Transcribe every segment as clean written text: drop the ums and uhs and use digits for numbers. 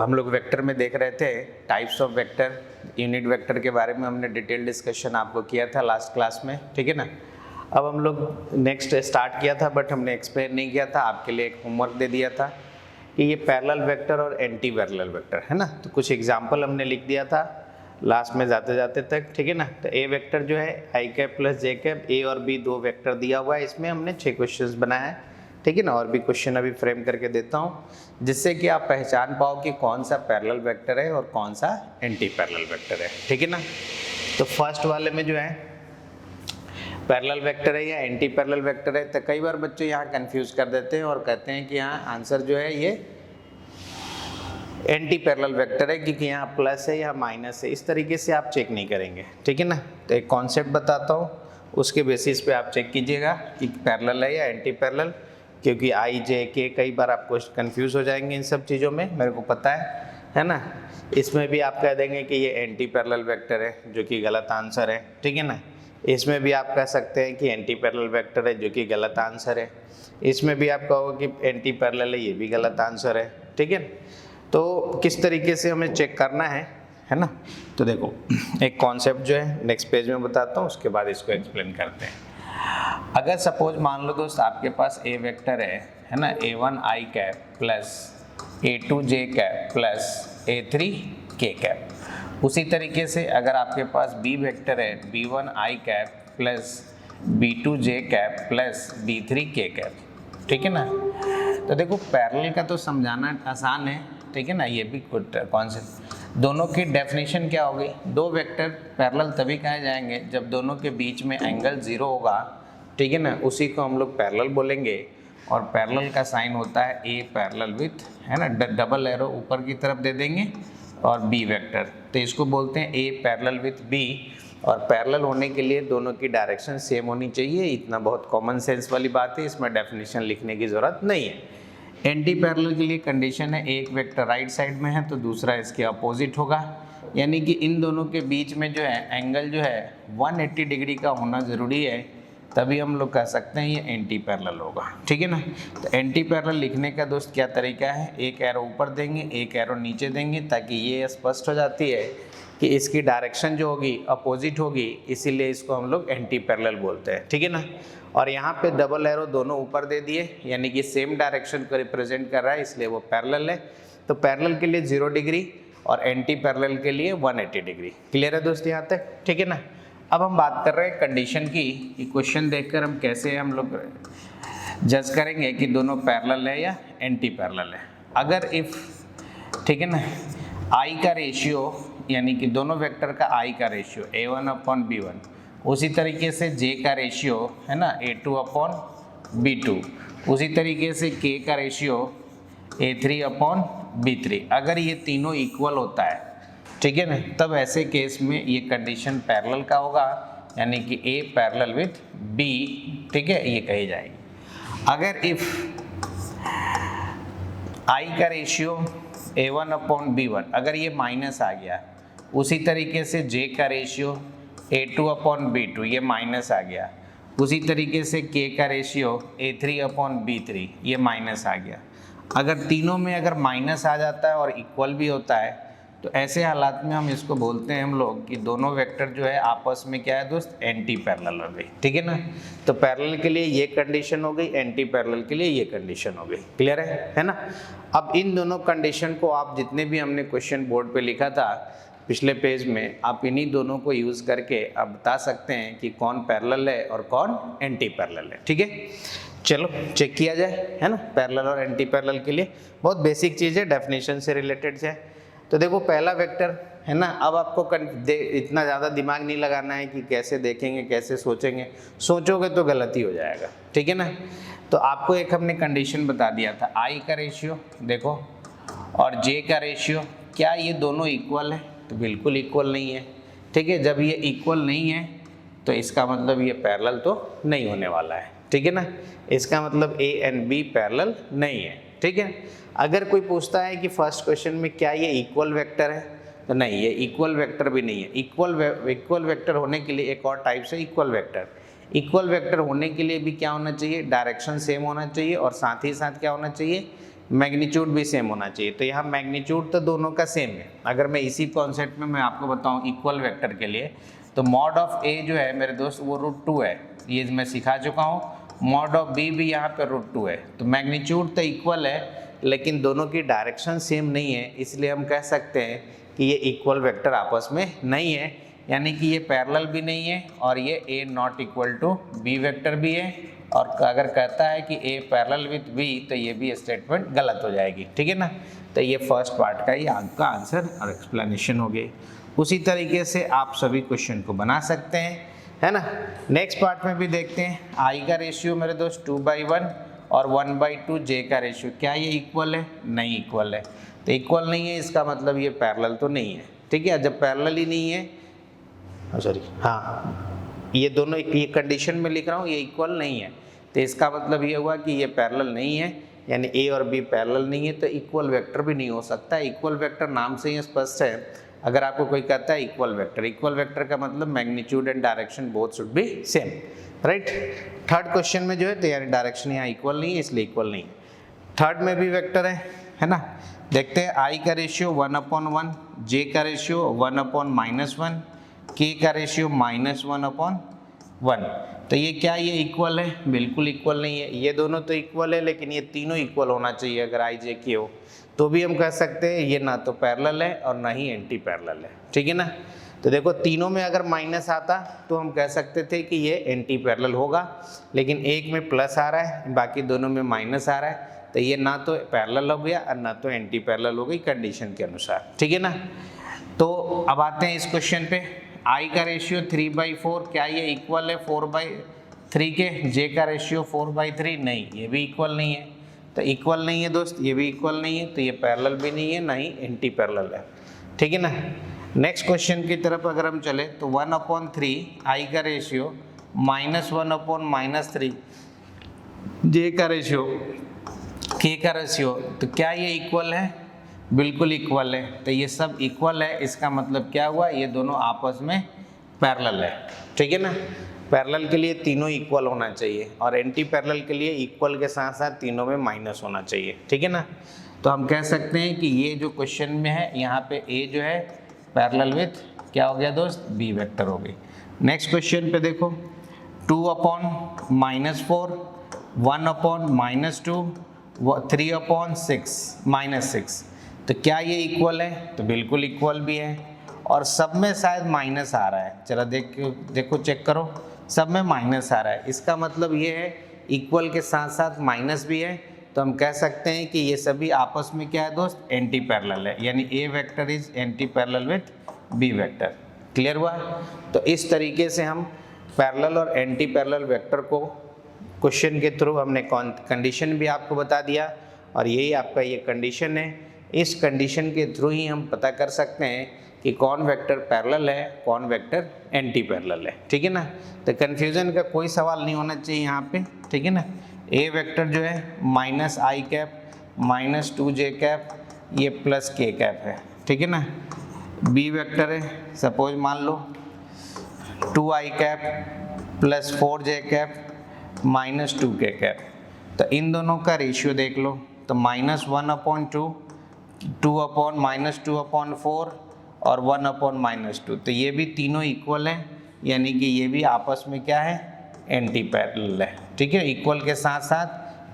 हम लोग वेक्टर में देख रहे थे types of vector, unit vector के बारे में हमने डिटेल डिस्कशन आपको किया था लास्ट क्लास में, ठीक है ना। अब हम लोग नेक्स्ट स्टार्ट किया था बट हमने एक्सप्लेन नहीं किया था, आपके लिए एक होमवर्क दे दिया था कि ये पैरेलल वेक्टर और एंटी पैरेलल वेक्टर है ना। तो कुछ एग्जाम्पल हमने लिख दिया था लास्ट में जाते जाते तक, ठीक है ना। तो ए वेक्टर जो है आई कैप प्लस जे कैप, ए और बी दो वेक्टर दिया हुआ है, इसमें हमने 6 क्वेश्चंस बनाए हैं, ठीक है ना। और भी क्वेश्चन अभी फ्रेम करके देता हूँ जिससे कि आप पहचान पाओ कि कौन सा पैरेलल वेक्टर है और कौन सा एंटी पैरेलल वेक्टर है, ठीक है ना। तो फर्स्ट वाले में जो है पैरेलल वेक्टर है या एंटी पैरेलल वेक्टर है, तो कई बार बच्चे यहाँ कंफ्यूज कर देते हैं और कहते हैं कि यहाँ आंसर जो है ये एंटी पैरेलल वेक्टर है क्योंकि यहाँ प्लस है या माइनस है। इस तरीके से आप चेक नहीं करेंगे, ठीक है ना। तो एक कॉन्सेप्ट बताता हूँ, उसके बेसिस पे आप चेक कीजिएगा कि पैरेलल है या एंटी पैरेलल, क्योंकि आई जे के कई बार आपको कंफ्यूज हो जाएंगे इन सब चीज़ों में, मेरे को पता है ना। इसमें भी आप कह देंगे कि ये एंटी पैरेलल वेक्टर है जो कि गलत आंसर है, ठीक है ना। इसमें भी आप कह सकते हैं कि एंटी पैरेलल वेक्टर है जो कि गलत आंसर है। इसमें भी आप कहोगे कि एंटी पैरेलल है, ये भी गलत आंसर है, ठीक है। तो किस तरीके से हमें चेक करना है ना। तो देखो एक कॉन्सेप्ट जो है नेक्स्ट पेज में बताता हूँ, उसके बाद इसको एक्सप्लेन करते हैं। अगर सपोज मान लो दोस्त आपके पास ए वेक्टर है ना, a1 आई कैप प्लस a2 जे कैप प्लस a3 के कैप। उसी तरीके से अगर आपके पास बी वेक्टर है b1 आई कैप प्लस b2 जे कैप प्लस b3 के कैप, ठीक है ना। तो देखो पैरेलल का तो समझाना आसान है, ठीक है ना। ये भी कॉन्सेप्ट, दोनों की डेफिनेशन क्या होगी, दो वेक्टर पैरेलल तभी कहे जाएंगे जब दोनों के बीच में एंगल 0 होगा, ठीक है ना। उसी को हम लोग पैरेलल बोलेंगे और पैरेलल का साइन होता है ए पैरेलल विथ, है ना, डबल एरो ऊपर की तरफ दे देंगे और बी वेक्टर, तो इसको बोलते हैं ए पैरेलल विथ बी। और पैरेलल होने के लिए दोनों की डायरेक्शन सेम होनी चाहिए, इतना बहुत कॉमन सेंस वाली बात है, इसमें डेफिनेशन लिखने की ज़रूरत नहीं है। एंटी पैरेलल के लिए कंडीशन है एक वेक्टर राइट साइड में है तो दूसरा इसके अपोजिट होगा, यानी कि इन दोनों के बीच में जो है एंगल जो है 180 डिग्री का होना ज़रूरी है, तभी हम लोग कह सकते हैं ये एंटी पैरेलल होगा, ठीक है ना। तो एंटी पैरेलल लिखने का दोस्त क्या तरीका है, एक एरो ऊपर देंगे एक एरो नीचे देंगे ताकि ये स्पष्ट हो जाती है कि इसकी डायरेक्शन जो होगी अपोजिट होगी, इसीलिए इसको हम लोग एंटी पैरेलल बोलते हैं, ठीक है ना। और यहाँ पे डबल एरो दोनों ऊपर दे दिए यानी कि सेम डायरेक्शन को रिप्रेजेंट कर रहा है, इसलिए वो पैरेलल है। तो पैरेलल के लिए 0 डिग्री और एंटी पैरेलल के लिए 180 डिग्री। क्लियर है दोस्त यहाँ तक, ठीक है ना। अब हम बात कर रहे हैं कंडीशन की, क्वेश्चन देखकर हम कैसे हम लोग जज करेंगे कि दोनों पैरेलल है या एंटी पैरेलल है। अगर इफ़, ठीक है ना, आई का रेशियो यानी कि दोनों वेक्टर का आई का रेशियो a1 अपॉन b1, उसी तरीके से j का रेशियो है ना a2 अपॉन b2, उसी तरीके से k का रेशियो a3 अपॉन b3, अगर ये तीनों इक्वल होता है, ठीक है ना, तब ऐसे केस में ये कंडीशन पैरेलल का होगा, यानी कि a पैरेलल विथ b, ठीक है, ये कही जाएगी। अगर इफ i का रेशियो a1 अपॉन b1, अगर ये माइनस आ गया, उसी तरीके से j का रेशियो a2 अपॉन b2, ये माइनस आ गया, उसी तरीके से k का रेशियो a3 अपॉन b3, ये माइनस आ गया। अगर तीनों में अगर माइनस आ जाता है और इक्वल भी होता है तो ऐसे हालात में हम इसको बोलते हैं हम लोग कि दोनों वेक्टर जो है आपस में क्या है दोस्त, एंटी पैरेलल हो गई, ठीक है ना। तो पैरेलल के लिए ये कंडीशन हो गई, एंटी पैरेलल के लिए ये कंडीशन हो गई। क्लियर है ना। अब इन दोनों कंडीशन को आप जितने भी हमने क्वेश्चन बोर्ड पे लिखा था पिछले पेज में, आप इन्हीं दोनों को यूज़ करके आप बता सकते हैं कि कौन पैरेलल है और कौन एंटी पैरेलल है, ठीक है। चलो चेक किया जाए, है ना, पैरेलल और एंटी पैरेलल के लिए बहुत बेसिक चीज़ है, डेफिनेशन से रिलेटेड है। तो देखो पहला वेक्टर है ना, अब आपको इतना ज़्यादा दिमाग नहीं लगाना है कि कैसे देखेंगे कैसे सोचेंगे, सोचोगे तो गलती हो जाएगा, ठीक है ना। तो आपको एक हमने कंडीशन बता दिया था, आई का रेशियो देखो और जे का रेशियो, क्या ये दोनों इक्वल है, तो बिल्कुल इक्वल नहीं है, ठीक है। जब ये इक्वल नहीं है तो इसका मतलब ये पैरेलल तो नहीं होने वाला है, ठीक है ना। इसका मतलब ए एंड बी पैरेलल नहीं है, ठीक है। अगर कोई पूछता है कि फर्स्ट क्वेश्चन में क्या ये इक्वल वेक्टर है, तो नहीं, ये इक्वल वेक्टर भी नहीं है। इक्वल वेक्टर होने के लिए एक और टाइप से इक्वल वेक्टर, इक्वल वेक्टर होने के लिए भी क्या होना चाहिए, डायरेक्शन सेम होना चाहिए और साथ ही साथ क्या होना चाहिए मैग्नीट्यूड भी सेम होना चाहिए। तो यहाँ मैग्नीट्यूड तो दोनों का सेम है। अगर मैं इसी कॉन्सेप्ट में मैं आपको बताऊँ इक्वल वेक्टर के लिए, तो मॉड ऑफ ए जो है मेरे दोस्त वो √2 है, ये मैं सिखा चुका हूँ। मॉड ऑफ बी भी यहाँ पे √2 है। तो मैग्नीट्यूड तो इक्वल है लेकिन दोनों की डायरेक्शन सेम नहीं है, इसलिए हम कह सकते हैं कि ये इक्वल वेक्टर आपस में नहीं है, यानी कि ये पैरेलल भी नहीं है और ये A not equal to B vector भी है। और अगर कहता है कि ए पैरेलल विथ बी तो ये भी स्टेटमेंट गलत हो जाएगी, ठीक है ना। तो ये फर्स्ट पार्ट का ही आपका आंसर और एक्सप्लेनेशन हो गई। उसी तरीके से आप सभी क्वेश्चन को बना सकते हैं, है ना। नेक्स्ट पार्ट में भी देखते हैं। आई का रेशियो मेरे दोस्त 2/1 और 1/2 जे का रेशियो, क्या ये इक्वल है? नहीं इक्वल है। तो इक्वल नहीं है इसका मतलब ये पैरेलल तो नहीं है, ठीक है। जब पैरेलल ही नहीं है, सॉरी हाँ, ये दोनों ये कंडीशन में लिख रहा हूँ, ये इक्वल नहीं है, तो इसका मतलब ये हुआ कि ये पैरेलल नहीं है, यानी ए और बी पैरेलल नहीं है, तो इक्वल वेक्टर भी नहीं हो सकता। इक्वल वेक्टर नाम से ही स्पष्ट है। अगर आपको कोई कहता है इक्वल वेक्टर का मतलब magnitude and direction both should be same, right. Third question में जो है तो यानी डायरेक्शन यहाँ इक्वल नहीं है, इसलिए इक्वल नहीं है। थर्ड में भी वेक्टर है ना। देखते हैं आई का रेशियो 1/1, जे का रेशियो 1/-1, के का रेशियो -1/1। तो ये क्या ये इक्वल है? बिल्कुल इक्वल नहीं है। ये दोनों तो इक्वल है लेकिन ये तीनों इक्वल होना चाहिए। अगर आई जे के हो तो भी हम कह सकते हैं ये ना तो पैरेलल है और ना ही एंटी पैरेलल है, ठीक है ना। तो देखो तीनों में अगर माइनस आता तो हम कह सकते थे कि ये एंटी पैरेलल होगा, लेकिन एक में प्लस आ रहा है बाकी दोनों में माइनस आ रहा है, तो ये ना तो पैरेलल हो गया और ना तो एंटी पैरेलल हो गई कंडीशन के अनुसार, ठीक है ना। तो अब आते हैं इस क्वेश्चन पे। आई का रेशियो 3/4, क्या ये इक्वल है 4/3 के? जे का रेशियो 4/3, नहीं ये भी इक्वल नहीं है। तो इक्वल नहीं है दोस्त, ये भी इक्वल नहीं है, तो ये पैरेलल भी नहीं है ना ही एंटी पैरेलल है, ठीक है ना। नेक्स्ट क्वेश्चन की तरफ अगर हम चले तो 1/3 आई का रेशियो -1/-3 जे का रेशियो के का रेशियो, तो क्या ये इक्वल है? बिल्कुल इक्वल है। तो ये सब इक्वल है, इसका मतलब क्या हुआ? ये दोनों आपस में पैरेलल है, ठीक है ना। पैरेलल के लिए तीनों इक्वल होना चाहिए और एंटी पैरेलल के लिए इक्वल के साथ साथ तीनों में माइनस होना चाहिए, ठीक है ना। तो हम कह सकते हैं कि ये जो क्वेश्चन में है यहाँ पे ए जो है पैरेलल विथ क्या हो गया दोस्त? बी वेक्टर हो गई। नेक्स्ट क्वेश्चन पे देखो 2/-4, 1/-2, 3/6, तो क्या ये इक्वल है? तो बिल्कुल इक्वल भी है और सब में शायद माइनस आ रहा है। चलो देखो चेक करो, सब में माइनस आ रहा है, इसका मतलब ये है इक्वल के साथ साथ माइनस भी है। तो हम कह सकते हैं कि ये सभी आपस में क्या है दोस्त? एंटी पैरेलल है, यानी a vector is anti parallel with b vector. Clear हुआ? तो इस तरीके से हम पैरेलल और एंटी पैरेलल वेक्टर को क्वेश्चन के थ्रू हमने कंडीशन भी आपको बता दिया और यही आपका ये कंडीशन है। इस कंडीशन के थ्रू ही हम पता कर सकते हैं कि कौन वेक्टर पैरेलल है, कौन वेक्टर एंटी पैरेलल है, ठीक है ना। तो कन्फ्यूज़न का कोई सवाल नहीं होना चाहिए यहाँ पे, ठीक है ना। ए वेक्टर जो है -i -2j ये +k है, ठीक है ना। बी वेक्टर है सपोज मान लो 2i +4j -2k। तो इन दोनों का रेशियो देख लो, तो -1/2, 2/-4 और 1/-2, तो ये भी तीनों इक्वल है, यानी कि ये भी आपस में क्या है? एंटी पैरेलल है, ठीक है। इक्वल के साथ साथ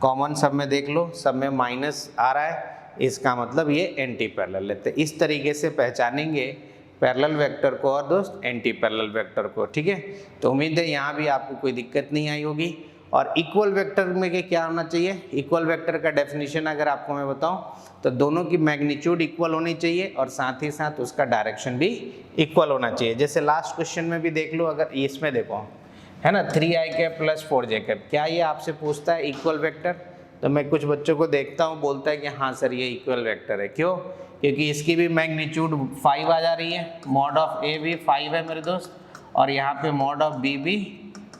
कॉमन सब में देख लो, सब में माइनस आ रहा है, इसका मतलब ये एंटी पैरेलल है। तो इस तरीके से पहचानेंगे पैरेलल वेक्टर को और दोस्त एंटी पैरेलल वेक्टर को, ठीक है। तो उम्मीद है यहाँ भी आपको कोई दिक्कत नहीं आई होगी। और इक्वल वेक्टर में क्या होना चाहिए? इक्वल वेक्टर का डेफिनेशन अगर आपको मैं बताऊं तो दोनों की मैग्नीट्यूड इक्वल होनी चाहिए और साथ ही साथ उसका डायरेक्शन भी इक्वल होना चाहिए। जैसे लास्ट क्वेश्चन में भी देख लो, अगर इसमें देखो है ना 3i +4j, क्या ये आपसे पूछता है इक्वल वेक्टर? तो मैं कुछ बच्चों को देखता हूँ बोलता है कि हाँ सर ये इक्वल वेक्टर है। क्यों? क्योंकि इसकी भी मैग्नीट्यूड 5 आ जा रही है, मॉड ऑफ ए भी 5 है मेरे दोस्त, और यहाँ पे मॉड ऑफ बी भी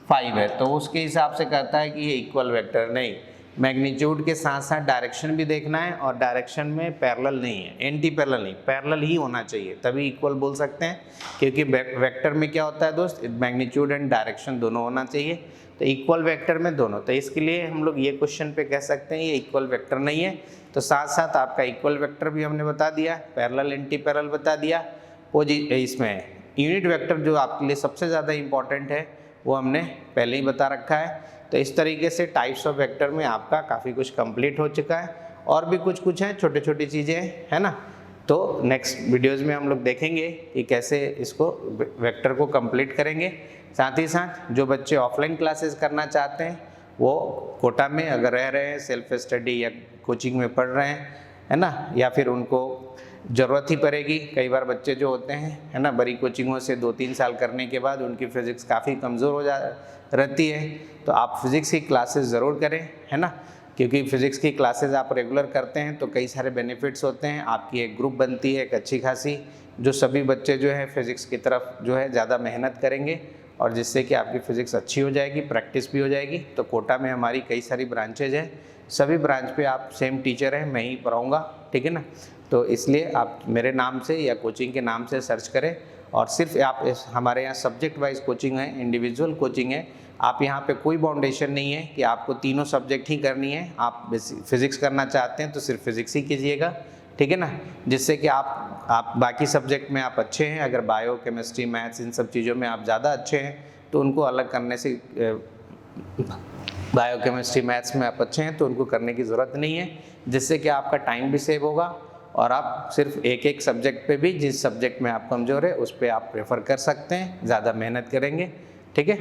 5 है, तो उसके हिसाब से कहता है कि ये इक्वल वेक्टर नहीं, मैग्नीट्यूड के साथ साथ डायरेक्शन भी देखना है, और डायरेक्शन में पैरेलल नहीं है, एंटी पैरेलल नहीं, पैरेलल ही होना चाहिए, तभी इक्वल बोल सकते हैं। क्योंकि वेक्टर में क्या होता है दोस्त, मैग्नीट्यूड एंड डायरेक्शन दोनों होना चाहिए, तो इक्वल वेक्टर में दोनों। तो इसके लिए हम लोग ये क्वेश्चन पे कह सकते हैं ये इक्वल वेक्टर नहीं है। तो साथ साथ आपका इक्वल वेक्टर भी हमने बता दिया, पैरेलल एंटी पैरेलल बता दिया। इसमें यूनिट वेक्टर जो आपके लिए सबसे ज़्यादा इम्पॉर्टेंट है वो हमने पहले ही बता रखा है। तो इस तरीके से टाइप्स ऑफ वेक्टर में आपका काफ़ी कुछ कंप्लीट हो चुका है, और भी कुछ हैं छोटे छोटी चीज़ें, है ना। तो नेक्स्ट वीडियोज़ में हम लोग देखेंगे कि कैसे इसको वेक्टर को कंप्लीट करेंगे। साथ ही साथ जो बच्चे ऑफलाइन क्लासेस करना चाहते हैं वो कोटा में अगर रह रहे हैं, सेल्फ स्टडी या कोचिंग में पढ़ रहे हैं, है ना, या फिर उनको ज़रूरत ही पड़ेगी। कई बार बच्चे जो होते हैं, है ना, बड़ी कोचिंगों से 2-3 साल करने के बाद उनकी फिज़िक्स काफ़ी कमज़ोर हो रहती है, तो आप फिज़िक्स की क्लासेस ज़रूर करें, है ना। क्योंकि फ़िज़िक्स की क्लासेस आप रेगुलर करते हैं तो कई सारे बेनिफिट्स होते हैं, आपकी एक ग्रुप बनती है एक अच्छी खासी, जो सभी बच्चे जो है फिज़िक्स की तरफ जो है ज़्यादा मेहनत करेंगे, और जिससे कि आपकी फ़िज़िक्स अच्छी हो जाएगी, प्रैक्टिस भी हो जाएगी। तो कोटा में हमारी कई सारी ब्रांचेज हैं, सभी ब्रांच पे आप सेम टीचर हैं, मैं ही पढ़ाऊँगा, ठीक है ना। तो इसलिए आप मेरे नाम से या कोचिंग के नाम से सर्च करें, और सिर्फ आप हमारे यहाँ सब्जेक्ट वाइज कोचिंग है, इंडिविजुअल कोचिंग है। आप यहाँ पे कोई बाउंडेशन नहीं है कि आपको तीनों सब्जेक्ट ही करनी है। आप फिज़िक्स करना चाहते हैं तो सिर्फ फिज़िक्स ही कीजिएगा, ठीक है ना, जिससे कि आप बाकी सब्जेक्ट में आप अच्छे हैं। अगर बायो, केमिस्ट्री, मैथ्स इन सब चीज़ों में आप ज़्यादा अच्छे हैं तो उनको अलग करने से, बायो, केमिस्ट्री, मैथ्स में आप अच्छे हैं तो उनको करने की ज़रूरत नहीं है, जिससे कि आपका टाइम भी सेव होगा, और आप सिर्फ एक एक सब्जेक्ट पे भी, जिस सब्जेक्ट में आप कमज़ोर है उस पर आप प्रेफर कर सकते हैं, ज़्यादा मेहनत करेंगे, ठीक है।